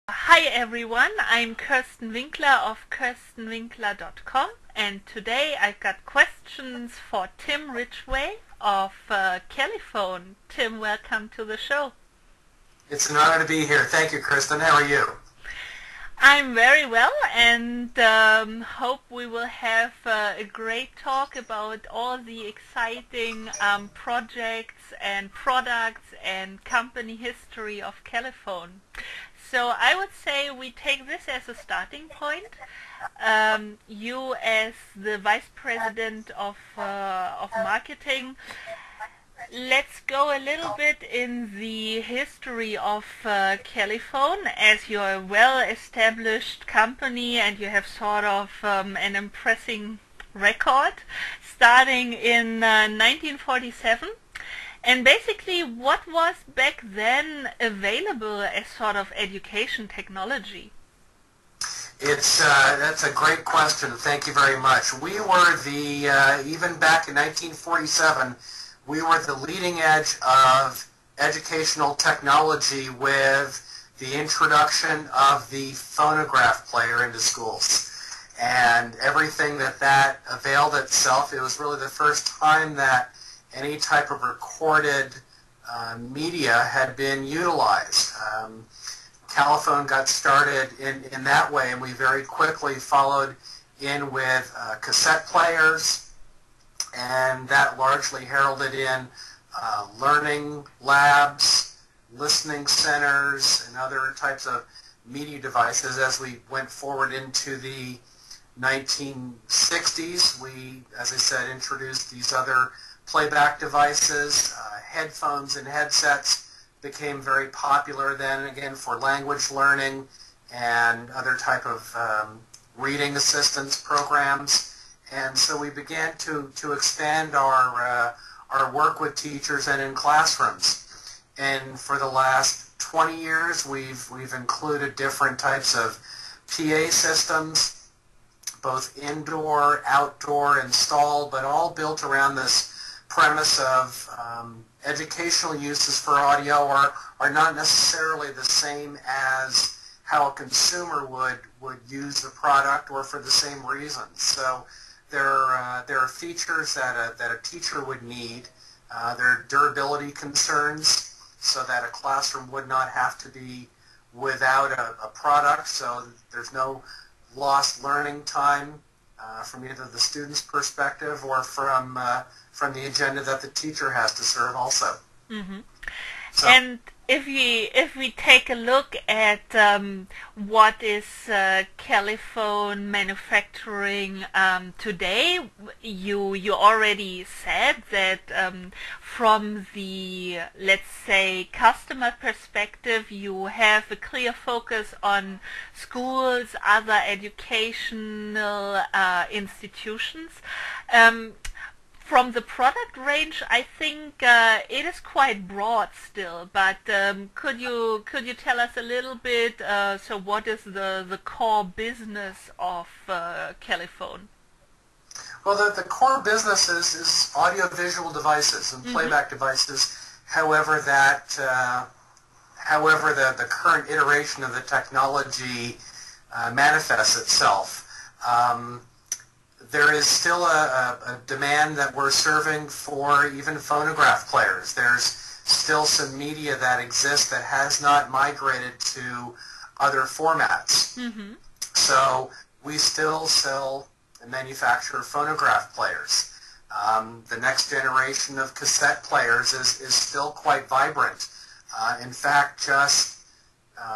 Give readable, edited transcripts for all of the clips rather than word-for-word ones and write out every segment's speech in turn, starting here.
Hi everyone, I'm Kirsten Winkler of kirstenwinkler.com, and today I've got questions for Tim Ridgway of Califone. Tim, welcome to the show. It's an honor to be here. Thank you, Kristen. How are you? I'm very well, and hope we will have a great talk about all the exciting projects and products and company history of Califone. So I would say we take this as a starting point. You as the Vice President of Marketing, let's go a little bit in the history of Califone, as you're a well-established company and you have sort of an impressive record, starting in 1947. And basically, what was back then available as sort of education technology? That's a great question. Thank you very much. We were even back in 1947, we were the leading edge of educational technology with the introduction of the phonograph player into schools. And everything that availed itself, it was really the first time that any type of recorded media had been utilized. Califone got started in that way, and we very quickly followed in with cassette players, and that largely heralded in learning labs, listening centers, and other types of media devices. As we went forward into the 1960s, we, as I said, introduced these other playback devices. Headphones and headsets became very popular then, again, for language learning and other type of reading assistance programs. And so we began to expand our work with teachers and in classrooms. And for the last 20 years, we've included different types of PA systems, both indoor, outdoor, installed, but all built around this premise of educational uses for audio are not necessarily the same as how a consumer would use the product, or for the same reasons. So there are features that a teacher would need. There are durability concerns, so that a classroom would not have to be without a product, so there's no lost learning time from either the student's perspective or from the agenda that the teacher has to serve also. Mm-hmm. So, and if we take a look at what is Califone manufacturing today, you already said that from the, let's say, customer perspective, you have a clear focus on schools, other educational institutions. From the product range, I think it is quite broad still, but could you tell us a little bit, so what is the core business of Califone? well, the core business is audiovisual devices and playback devices. However, the current iteration of the technology manifests itself. There is still a demand that we're serving for even phonograph players. There's still some media that exists that has not migrated to other formats. Mm-hmm. So we still sell and manufacture phonograph players. The next generation of cassette players is still quite vibrant. In fact, just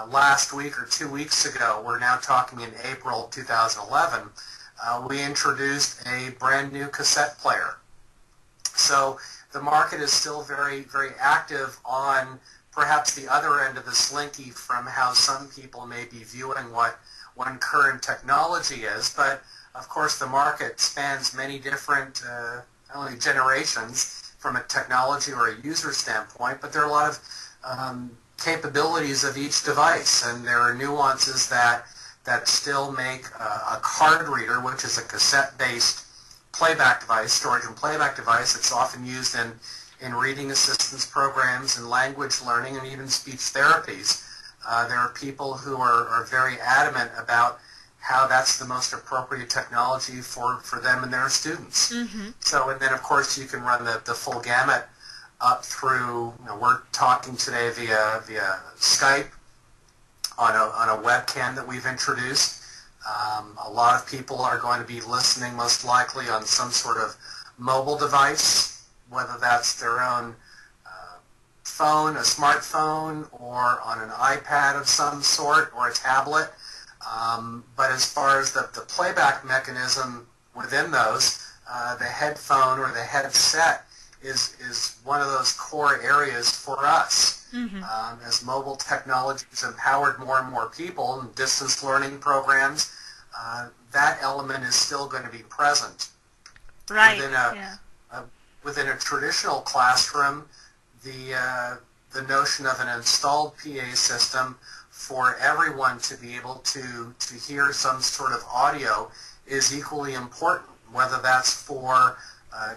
last week or 2 weeks ago, we're now talking in April 2011, we introduced a brand new cassette player. So the market is still very, very active on perhaps the other end of the slinky from how some people may be viewing what one current technology is. But of course the market spans many different not only generations from a technology or a user standpoint, but there are a lot of capabilities of each device, and there are nuances that still make a card reader, which is a cassette-based playback device, storage and playback device. It's often used in reading assistance programs and language learning and even speech therapies. There are people who are very adamant about how that's the most appropriate technology for them and their students. Mm-hmm. So, and then of course you can run the full gamut up through, we're talking today via Skype on a webcam that we've introduced. A lot of people are going to be listening most likely on some sort of mobile device, whether that's their own phone, a smartphone, or on an iPad of some sort, or a tablet. But as far as the playback mechanism within those, the headphone or the headset is one of those core areas for us. Mm-hmm. As mobile technology has empowered more and more people in distance learning programs, that element is still going to be present. Right. Within a traditional classroom, the notion of an installed PA system for everyone to be able to hear some sort of audio is equally important, whether that's for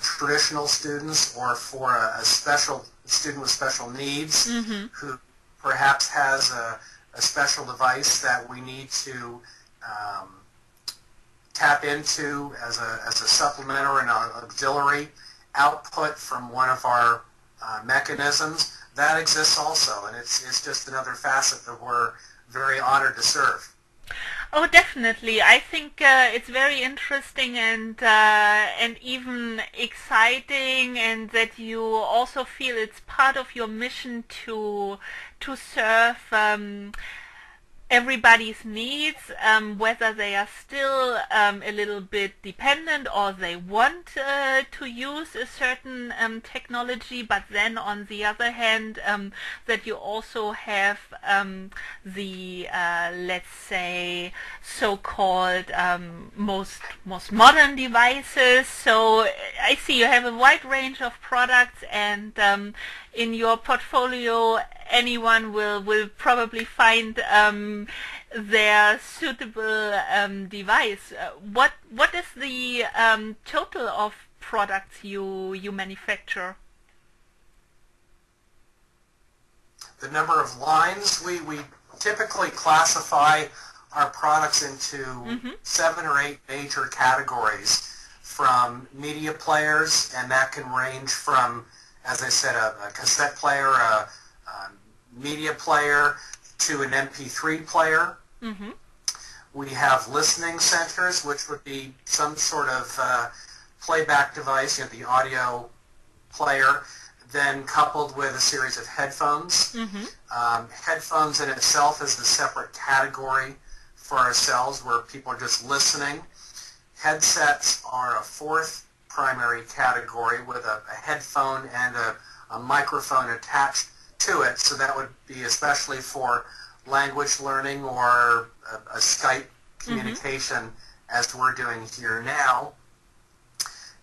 traditional students or for a special student with special needs mm-hmm. who perhaps has a special device that we need to tap into as a supplement or an auxiliary output from one of our mechanisms. That exists also, and it's just another facet that we're very honored to serve. Oh, definitely. I think it's very interesting and even exciting, and that you also feel it's part of your mission to serve everybody's needs, whether they are still a little bit dependent or they want to use a certain technology, but then on the other hand that you also have the let's say so-called most modern devices. So I see you have a wide range of products, and in your portfolio anyone will probably find their suitable device. What is the total of products you manufacture? The number of lines, we typically classify our products into mm-hmm. 7 or 8 major categories, from media players, and that can range from, as I said, a cassette player, a media player, to an MP3 player. Mm-hmm. We have listening centers, which would be some sort of playback device, the audio player, then coupled with a series of headphones. Mm-hmm. Headphones in itself is a separate category for ourselves, where people are just listening. Headsets are a 4th primary category, with a headphone and a microphone attached to it, so that would be especially for language learning or a Skype communication, mm-hmm. as we're doing here now.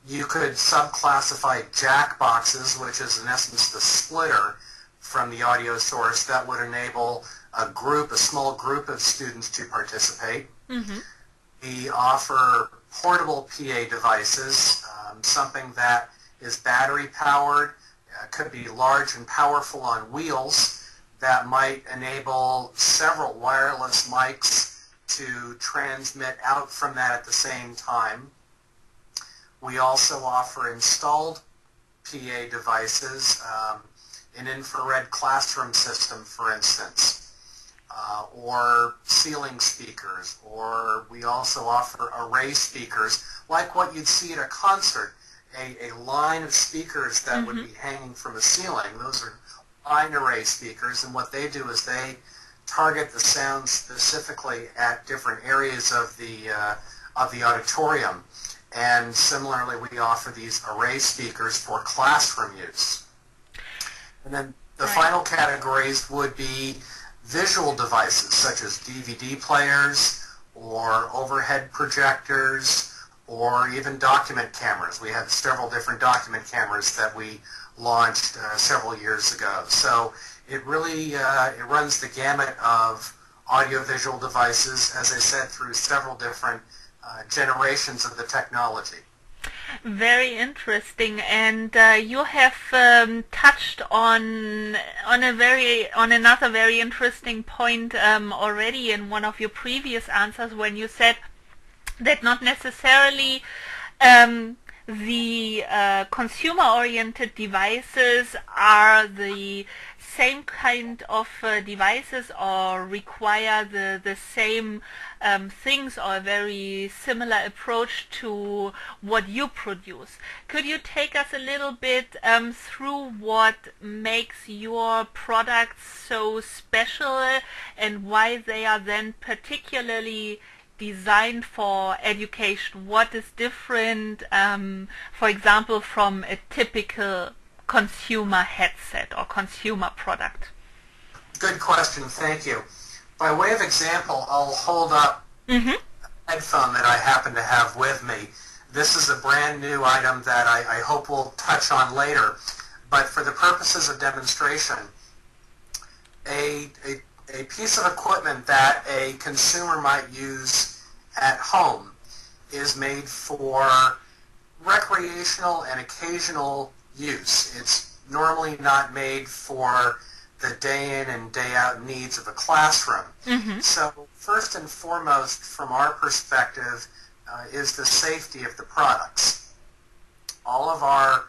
You could subclassify jack boxes, which is in essence the splitter from the audio source that would enable a small group of students to participate. Mm-hmm. We offer portable PA devices, something that is battery powered, could be large and powerful on wheels, that might enable several wireless mics to transmit out from that at the same time. We also offer installed PA devices, an infrared classroom system, for instance, or ceiling speakers, or we also offer array speakers, like what you'd see at a concert, a line of speakers that mm-hmm. would be hanging from a ceiling. Those are line array speakers, and what they do is they target the sound specifically at different areas of the auditorium. And similarly, we offer these array speakers for classroom use. And then the final categories would be visual devices, such as DVD players or overhead projectors, or even document cameras. We have several different document cameras that we launched several years ago. So it really it runs the gamut of audiovisual devices, as I said, through several different generations of the technology. Very interesting, and you have touched on another very interesting point already in one of your previous answers when you said that not necessarily the consumer-oriented devices are the same kind of devices or require the same things or a very similar approach to what you produce. Could you take us a little bit through what makes your products so special and why they are then particularly designed for education? What is different, for example, from a typical consumer headset or consumer product? Good question, thank you. By way of example, I'll hold up a headphone that I happen to have with me. This is a brand new item that I hope we'll touch on later, but for the purposes of demonstration, a piece of equipment that a consumer might use at home is made for recreational and occasional use. It's normally not made for the day in and day out needs of a classroom. So first and foremost, from our perspective, is the safety of the products. All of our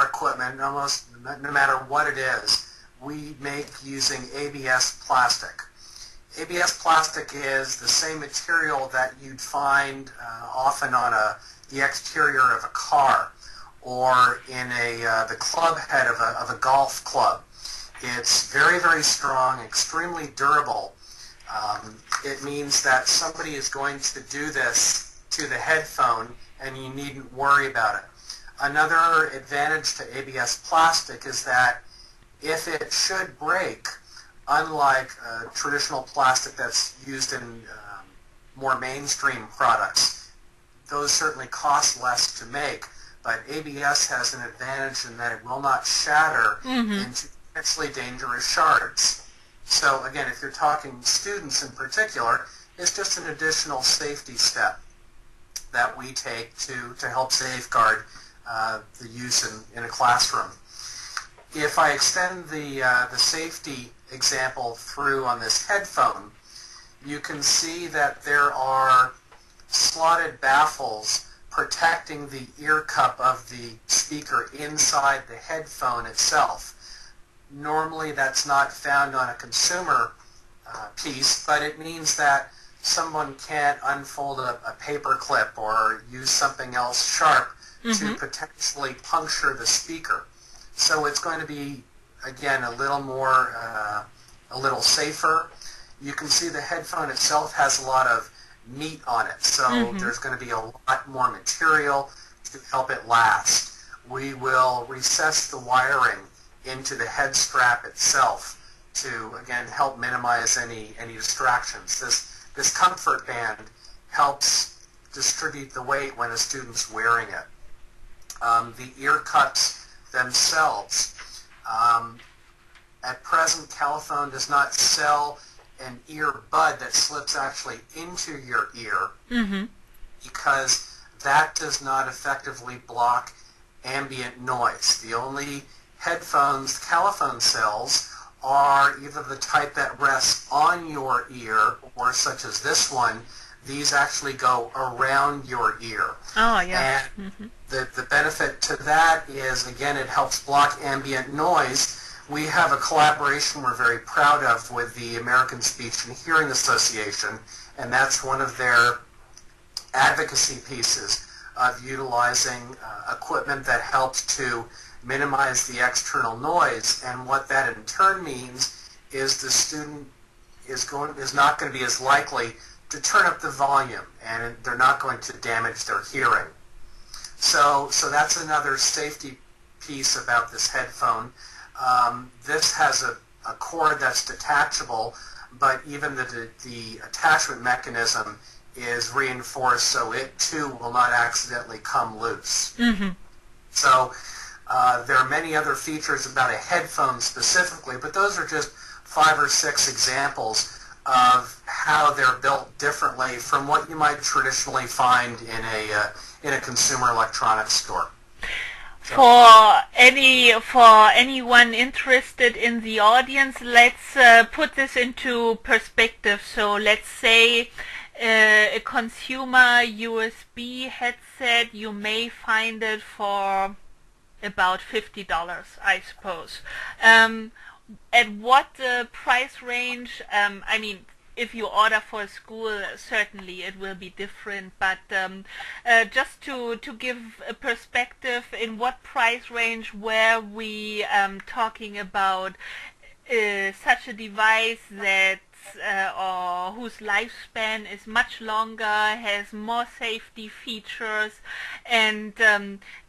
equipment, almost no matter what it is, we make using ABS plastic. ABS plastic is the same material that you'd find often on the exterior of a car or in the club head of a golf club. It's very, very strong, extremely durable. It means that somebody is going to do this to the headphone and you needn't worry about it. Another advantage to ABS plastic is that if it should break, unlike traditional plastic that's used in more mainstream products, those certainly cost less to make, but ABS has an advantage in that it will not shatter into potentially dangerous shards. So again, if you're talking students in particular, it's just an additional safety step that we take to help safeguard the use in a classroom. If I extend the safety example through on this headphone, you can see that there are slotted baffles protecting the ear cup of the speaker inside the headphone itself. Normally that's not found on a consumer piece, but it means that someone can't unfold a paper clip or use something else sharp to potentially puncture the speaker. So it's going to be, again, a little more, a little safer. You can see the headphone itself has a lot of meat on it, so there's going to be a lot more material to help it last. We will recess the wiring into the head strap itself to, again, help minimize any distractions. This comfort band helps distribute the weight when a student's wearing it. The ear cups themselves. At present, Califone does not sell an earbud that slips actually into your ear because that does not effectively block ambient noise. The only headphones Califone sells are either the type that rests on your ear or such as this one. These actually go around your ear. Oh, yeah. And the benefit to that is, again, it helps block ambient noise. We have a collaboration we're very proud of with the American Speech and Hearing Association, and that's one of their advocacy pieces of utilizing equipment that helps to minimize the external noise. And what that in turn means is the student is not going to be as likely to turn up the volume, and they're not going to damage their hearing. So that's another safety piece about this headphone. This has a cord that's detachable, but even the attachment mechanism is reinforced so it too will not accidentally come loose. So there are many other features about a headphone specifically, but those are just 5 or 6 examples of how they're built differently from what you might traditionally find in a consumer electronics store. So. For anyone interested in the audience, let's put this into perspective. So let's say a consumer USB headset, you may find it for about $50, I suppose. At what price range? I mean, if you order for a school, certainly it will be different. But just to give a perspective, in what price range were we talking about such a device that or whose lifespan is much longer, has more safety features, and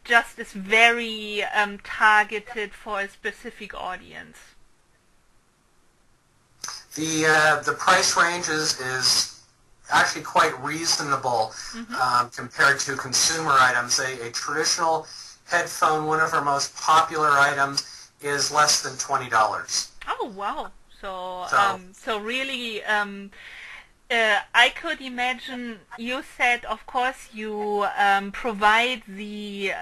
just is very targeted for a specific audience? The price range is actually quite reasonable compared to consumer items. A traditional headphone, one of our most popular items, is less than $20. Oh, wow. So really, I could imagine, you said, of course, you provide the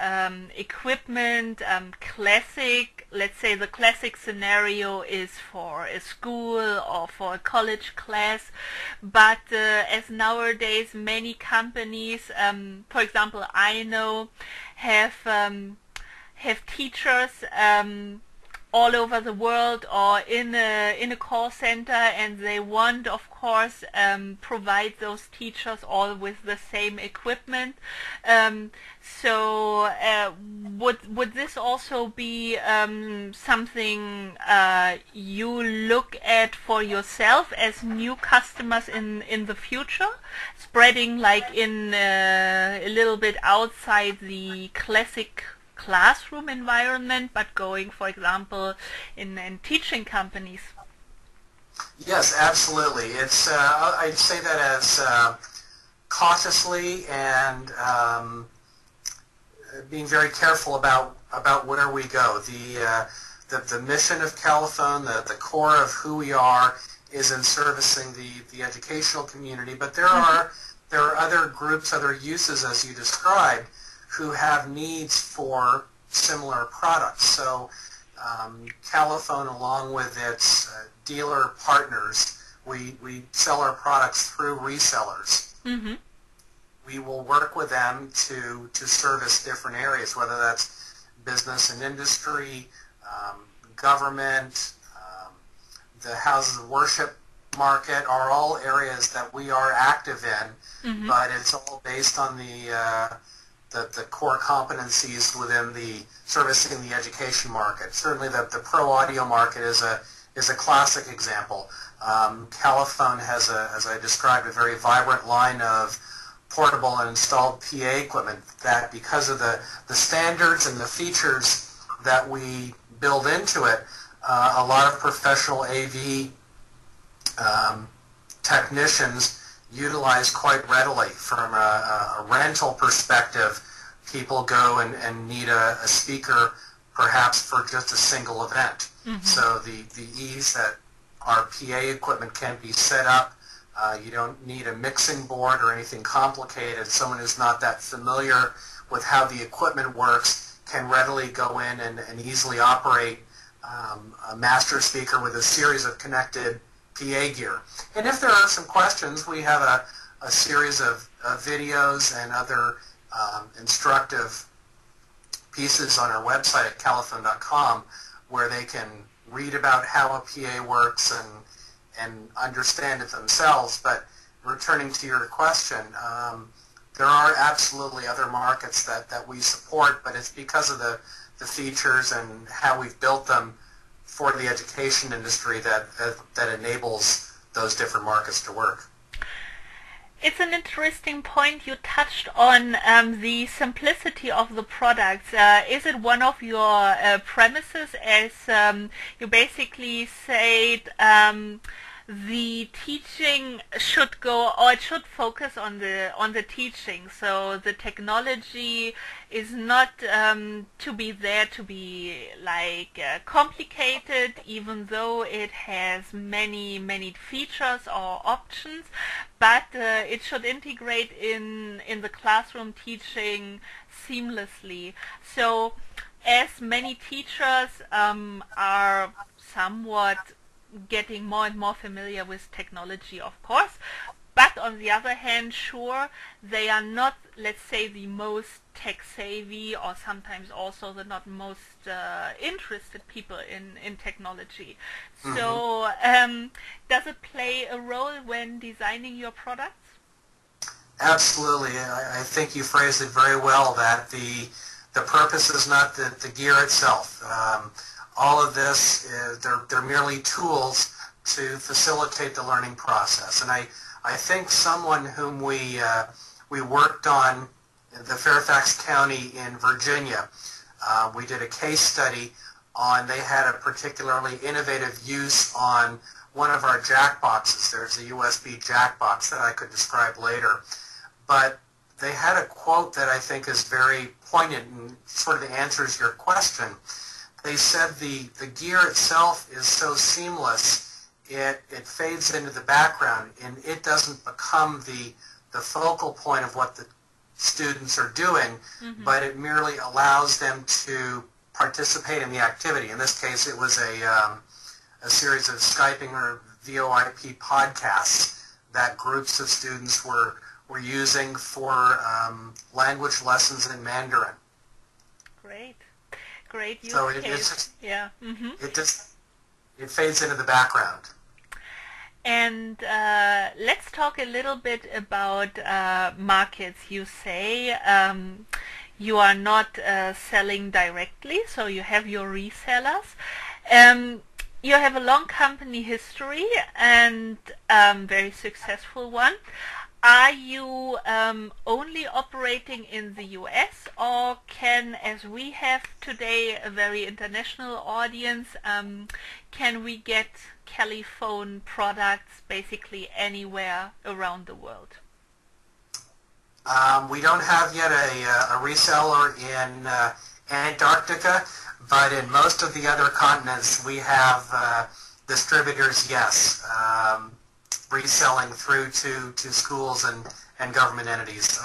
equipment, classic, let's say the classic scenario is for a school or for a college class, but as nowadays many companies, for example, I know, have teachers all over the world or in a call center, and they want, of course, provide those teachers all with the same equipment. So would this also be something you look at for yourself as new customers in the future, spreading like in a little bit outside the classic classroom environment, but going, for example, in teaching companies? Yes, absolutely. It's I'd say that as cautiously and being very careful about where we go. The mission of Califone, the core of who we are, is in servicing the educational community. But there are other groups, other uses, as you described, who have needs for similar products. So Califone, along with its dealer partners, we sell our products through resellers. Mm-hmm. We will work with them to service different areas, whether that's business and industry, government, the houses of worship market are all areas that we are active in, but it's all based on the core competencies within the servicing the education market. Certainly the pro audio market is a classic example. Califone has, as I described, a very vibrant line of portable and installed PA equipment that, because of the standards and the features that we build into it, a lot of professional AV technicians utilize quite readily. From a rental perspective, people go and need a speaker perhaps for just a single event. Mm-hmm. So the ease that our PA equipment can be set up, you don't need a mixing board or anything complicated. Someone who's not that familiar with how the equipment works can readily go in and easily operate a master speaker with a series of connected PA gear. And if there are some questions, we have a series of videos and other instructive pieces on our website at califone.com where they can read about how a PA works and understand it themselves. But returning to your question, there are absolutely other markets that we support, but it's because of the features and how we've built them for the education industry that enables those different markets to work. It's an interesting point you touched on, the simplicity of the products. Is it one of your premises, as you basically said the teaching should go, or it should focus on the teaching. So the technology is not to be there to be like complicated, even though it has many features or options. But it should integrate in the classroom teaching seamlessly. So as many teachers are somewhat getting more and more familiar with technology, of course, but on the other hand, sure, they are not, let's say, the most tech savvy, or sometimes also the not most interested people in technology. Mm-hmm. So does it play a role when designing your products? Absolutely. I think you phrased it very well, that the purpose is not the gear itself. All of this, they're merely tools to facilitate the learning process. And I think someone whom we worked on in the Fairfax County in Virginia, we did a case study on, they had a particularly innovative use on one of our jack boxes. There's a USB jack box that I could describe later. But they had a quote that I think is very poignant and sort of answers your question. They said the gear itself is so seamless, it fades into the background, and it doesn't become the focal point of what the students are doing, mm-hmm. but it merely allows them to participate in the activity. In this case, it was a series of Skyping or VoIP podcasts that groups of students were using for language lessons in Mandarin. Great use so case. Yeah. Mm-hmm. It fades into the background. And let's talk a little bit about markets. You say you are not selling directly, so you have your resellers. You have a long company history and very successful one. Are you only operating in the US, or can, as we have today a very international audience, can we get Califone products basically anywhere around the world? We don't have yet a reseller in Antarctica, but in most of the other continents we have distributors, yes. Reselling through to schools and government entities.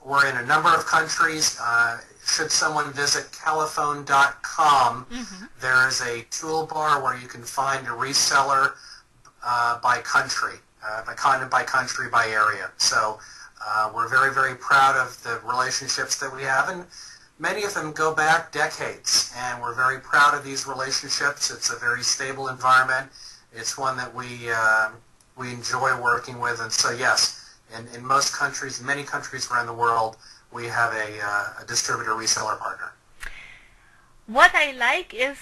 We're in a number of countries. Should someone visit califone.com, mm-hmm. there is a toolbar where you can find a reseller by country, by continent, by country, by area. So we're very proud of the relationships that we have, and many of them go back decades, and we're very proud of these relationships. It's a very stable environment. It's one that we enjoy working with, and so yes, in most countries, many countries around the world, we have a distributor reseller partner. What I like is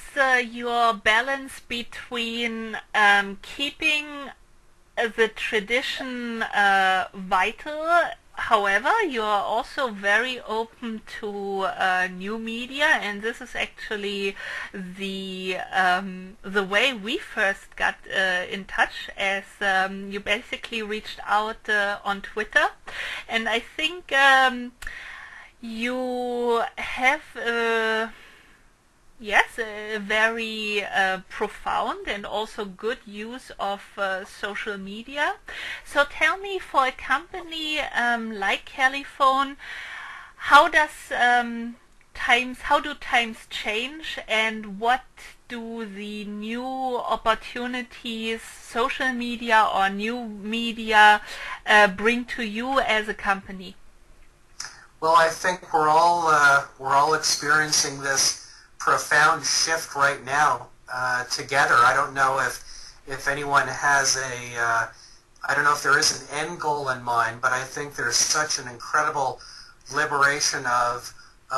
your balance between keeping the tradition vital. However, you are also very open to new media, and this is actually the way we first got in touch, as you basically reached out on Twitter, and I think you have yes, a very profound and also good use of social media. So tell me, for a company like Califone, how do times change, and what do the new opportunities, social media or new media, bring to you as a company? Well, I think we're all experiencing this profound shift right now together. I don't know if anyone has I don't know if there is an end goal in mind, but I think there's such an incredible liberation of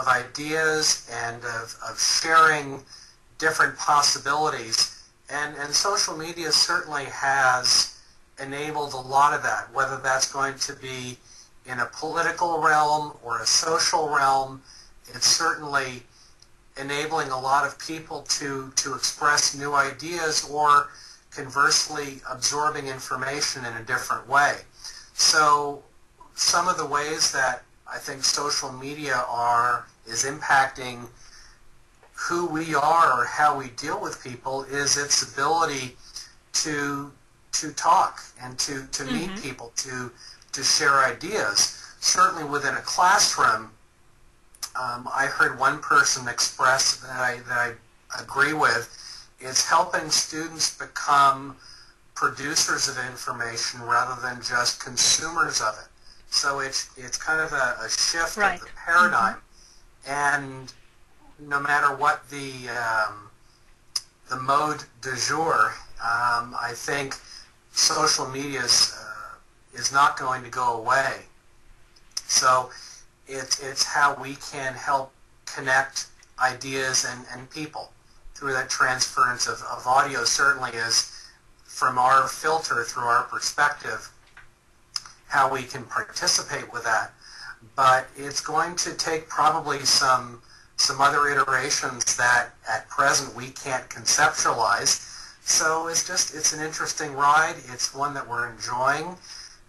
ideas and of sharing different possibilities, and social media certainly has enabled a lot of that, whether that's going to be in a political realm or a social realm. It's certainly enabling a lot of people to express new ideas or conversely absorbing information in a different way. So some of the ways that I think social media is impacting who we are or how we deal with people is its ability to talk and to meet people, to share ideas. Certainly within a classroom, I heard one person express that I agree with, is helping students become producers of information rather than just consumers of it. So it's kind of a shift of the paradigm, and no matter what the mode du jour, I think social media is not going to go away. So it's how we can help connect ideas and people through that transference of audio. Certainly is, from our filter, through our perspective, how we can participate with that. But it's going to take probably some other iterations that at present we can't conceptualize. So it's an interesting ride. It's one that we're enjoying.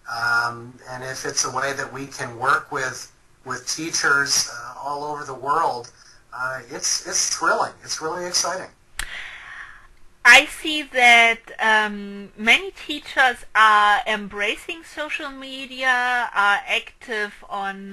And if it's a way that we can work with teachers all over the world, it's thrilling. It's really exciting. I see that many teachers are embracing social media, are active on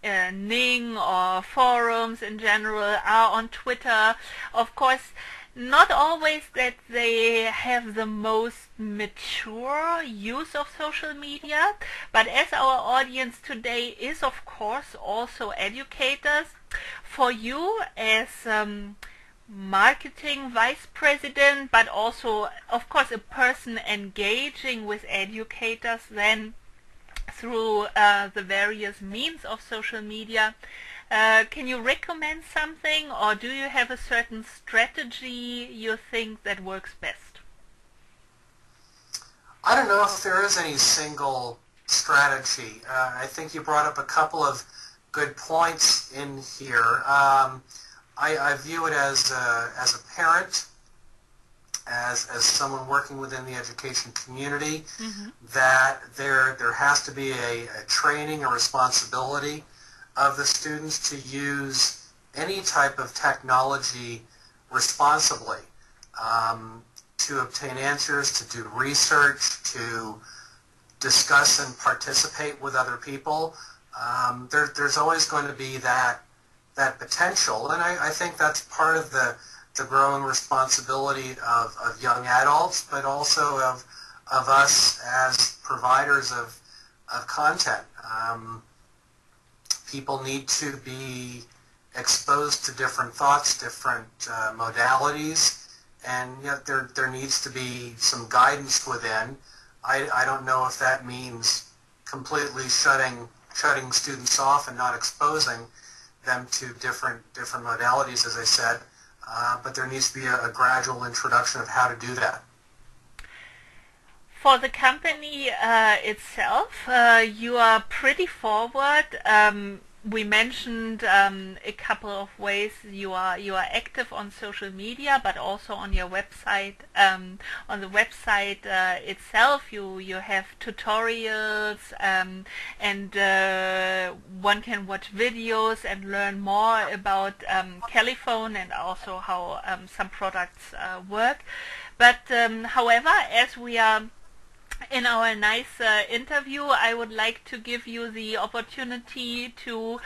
Ning or forums in general, are on Twitter. Of course, not always that they have the most mature use of social media, but as our audience today is, of course, also educators, for you as marketing vice president, but also, of course, a person engaging with educators then through the various means of social media, can you recommend something, or do you have a certain strategy you think that works best? I don't know if there is any single strategy. I think you brought up a couple of good points in here. I view it as a parent, as someone working within the education community, that there has to be a training, a responsibility of the students to use any type of technology responsibly, to obtain answers, to do research, to discuss and participate with other people. There's always going to be that potential, and I think that's part of the growing responsibility of young adults, but also of us as providers of content. People need to be exposed to different thoughts, different modalities, and yet there needs to be some guidance within. I don't know if that means completely shutting students off and not exposing them to different modalities, as I said, but there needs to be a gradual introduction of how to do that. For the company itself, you are pretty forward. We mentioned a couple of ways you are active on social media, but also on your website. On the website itself, you have tutorials, and one can watch videos and learn more about Califone and also how some products work. But however, as we are in our nice interview, I would like to give you the opportunity to,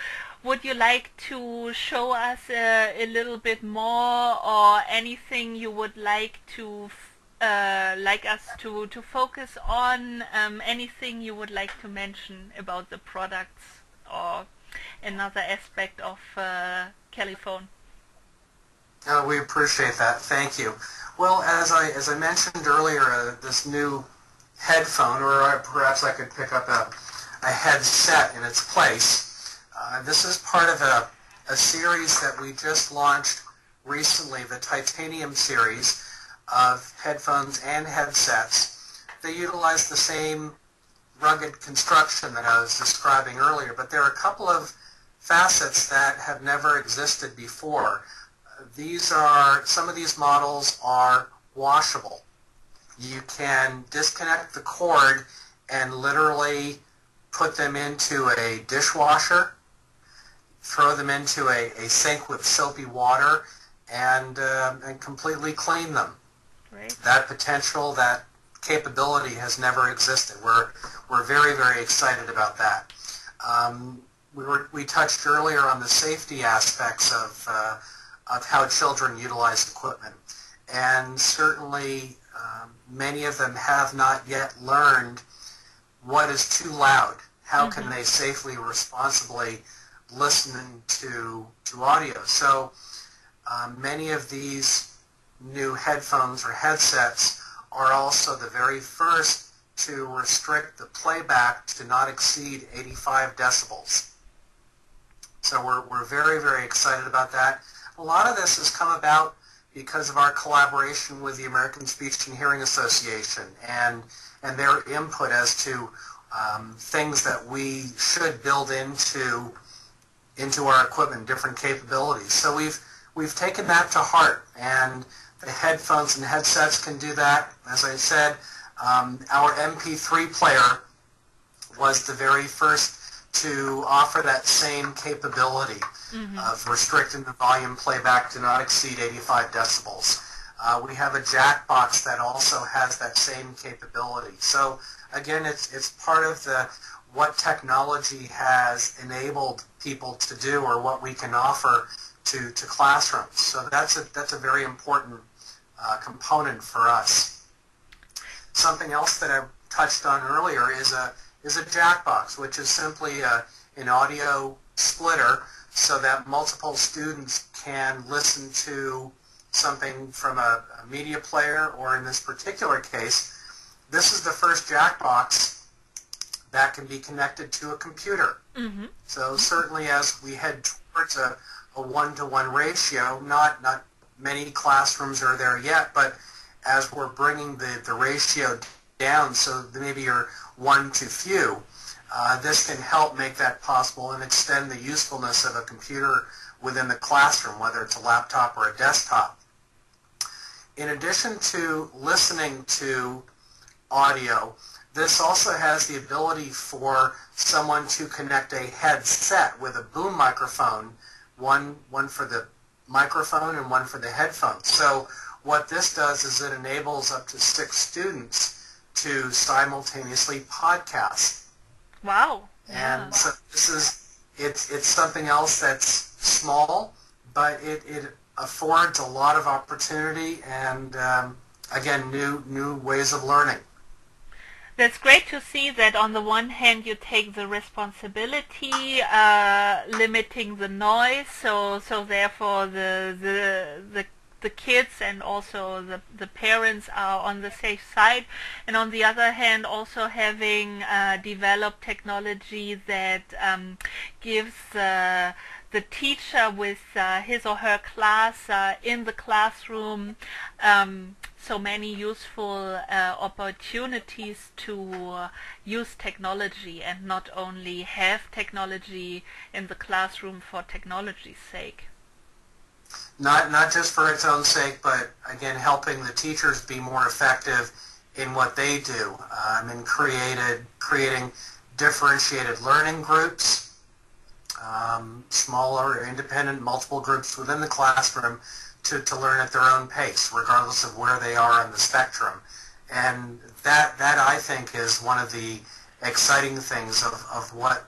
would you like to show us a little bit more, or anything you would like to us to focus on, anything you would like to mention about the products or another aspect of Califone? We appreciate that. Thank you. Well, as I mentioned earlier, this new headphone, or perhaps I could pick up a headset in its place. This is part of a series that we just launched recently, the Titanium series of headphones and headsets. They utilize the same rugged construction that I was describing earlier, but there are a couple of facets that have never existed before. Some of these models are washable. You can disconnect the cord and literally put them into a dishwasher, throw them into a sink with soapy water, and completely clean them. Great. That potential, that capability has never existed. We're very, very excited about that. We touched earlier on the safety aspects of how children utilize equipment, and certainly many of them have not yet learned what is too loud. How can they safely, responsibly listen to audio? So many of these new headphones or headsets are also the very first to restrict the playback to not exceed 85 decibels. So we're very, very excited about that. A lot of this has come about because of our collaboration with the American Speech and Hearing Association and their input as to things that we should build into our equipment, different capabilities. So we've taken that to heart, and the headphones and headsets can do that. As I said, our MP3 player was the very first to offer that same capability of restricting the volume playback to not exceed 85 decibels. We have a jack box that also has that same capability. So again, it's part of what technology has enabled people to do, or what we can offer to classrooms. So that's a very important component for us. Something else that I touched on earlier is a jack box, which is simply an audio splitter so that multiple students can listen to something from a media player, or in this particular case, this is the first jack box that can be connected to a computer. So certainly as we head towards a 1-to-1 ratio, not many classrooms are there yet, but as we're bringing the ratio down, so maybe you're 1 to few, this can help make that possible and extend the usefulness of a computer within the classroom, whether it's a laptop or a desktop. In addition to listening to audio, this also has the ability for someone to connect a headset with a boom microphone, one for the microphone and one for the headphones. So what this does is it enables up to 6 students to simultaneously podcast. Wow. And so it's something else that's small, but it affords a lot of opportunity and again, new ways of learning. That's great to see that on the one hand you take the responsibility, limiting the noise, so therefore the kids and also the parents are on the safe side, and on the other hand also having developed technology that gives the teacher with his or her class in the classroom so many useful opportunities to use technology, and not only have technology in the classroom for technology's sake. Not just for its own sake, but again, helping the teachers be more effective in what they do, and creating differentiated learning groups, smaller, independent, multiple groups within the classroom to learn at their own pace, regardless of where they are on the spectrum. And that I think is one of the exciting things of what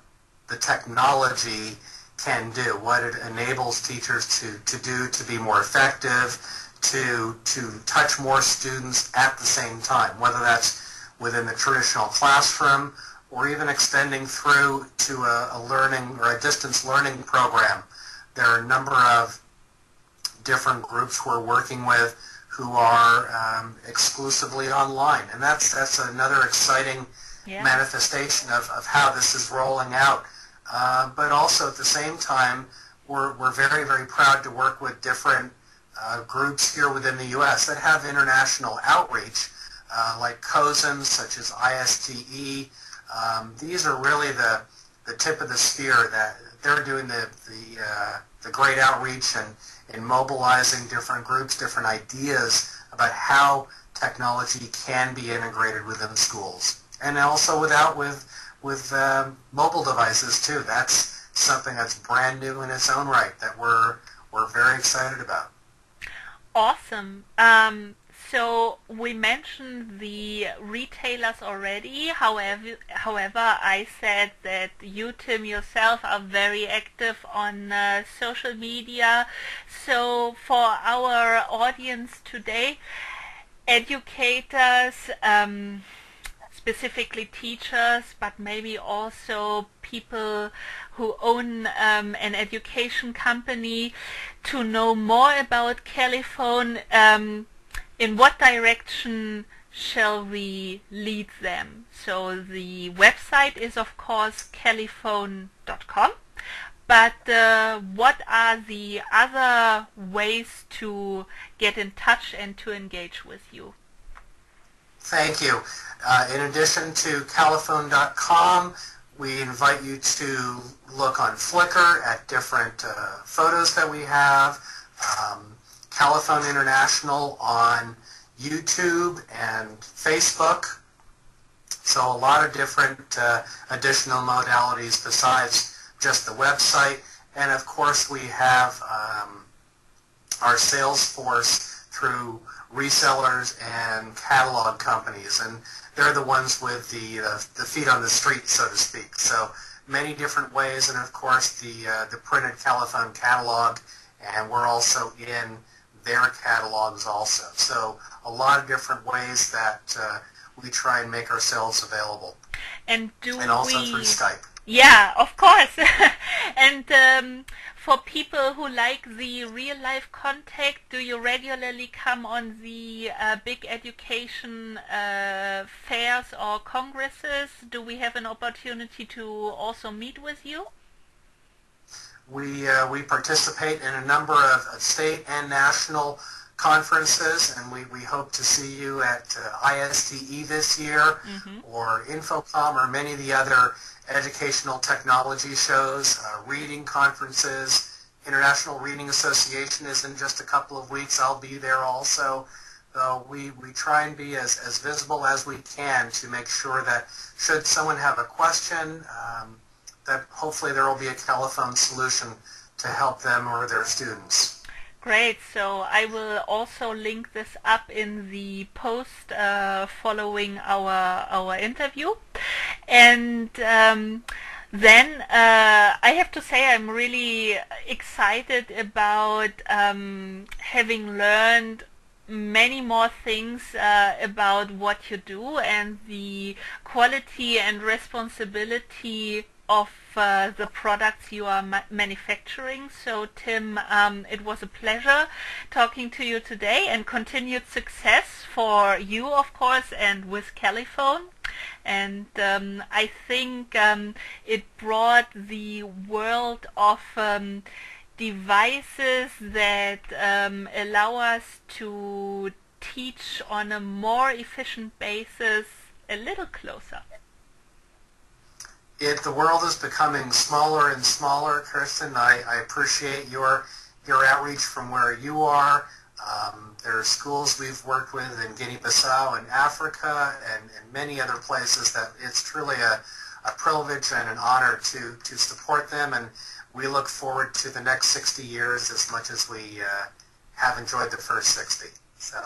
the technology can do, what it enables teachers to do to be more effective, to touch more students at the same time, whether that's within the traditional classroom or even extending through to a learning or a distance learning program. There are a number of different groups we're working with who are exclusively online, and that's another exciting manifestation of how this is rolling out. But also at the same time, we're very, very proud to work with different groups here within the U.S. that have international outreach, like COSMs, such as ISTE. These are really the tip of the spear. That they're doing the great outreach and in mobilizing different groups, different ideas about how technology can be integrated within schools, and also with mobile devices too. That's something that's brand new in its own right that we're very excited about. Awesome. So we mentioned the retailers already. However, I said that you, Tim, yourself are very active on social media. So for our audience today, educators, specifically teachers, but maybe also people who own an education company, to know more about Califone, in what direction shall we lead them? So the website is of course califone.com, but what are the other ways to get in touch and to engage with you? Thank you. In addition to califone.com, we invite you to look on Flickr at different photos that we have. Califone International on YouTube and Facebook. So a lot of different additional modalities besides just the website. And of course we have our sales force through resellers and catalog companies, and they're the ones with the feet on the street, so to speak. So many different ways, and of course the printed Califone catalog, and we're also in their catalogs also. So a lot of different ways that we try and make ourselves available. And also through Skype. Yeah, of course. And for people who like the real-life contact, do you regularly come on the big education fairs or congresses? Do we have an opportunity to also meet with you? We participate in a number of state and national conferences, and we hope to see you at ISTE this year, or Infocom, or many of the other educational technology shows, reading conferences. International Reading Association is in just a couple of weeks. I'll be there also. We try and be as visible as we can to make sure that should someone have a question, that hopefully there will be a Califone solution to help them or their students. Great. So I will also link this up in the post following our interview. And then I have to say I'm really excited about having learned many more things about what you do and the quality and responsibility of the products you are manufacturing. So Tim, it was a pleasure talking to you today, and continued success for you, of course, and with Califone. And I think it brought the world of devices that allow us to teach on a more efficient basis a little closer. The world is becoming smaller and smaller, Kirsten. I appreciate your outreach from where you are. There are schools we've worked with in Guinea-Bissau and Africa and many other places that it's truly a privilege and an honor to support them, and we look forward to the next 60 years as much as we have enjoyed the first 60. So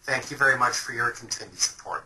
thank you very much for your continued support.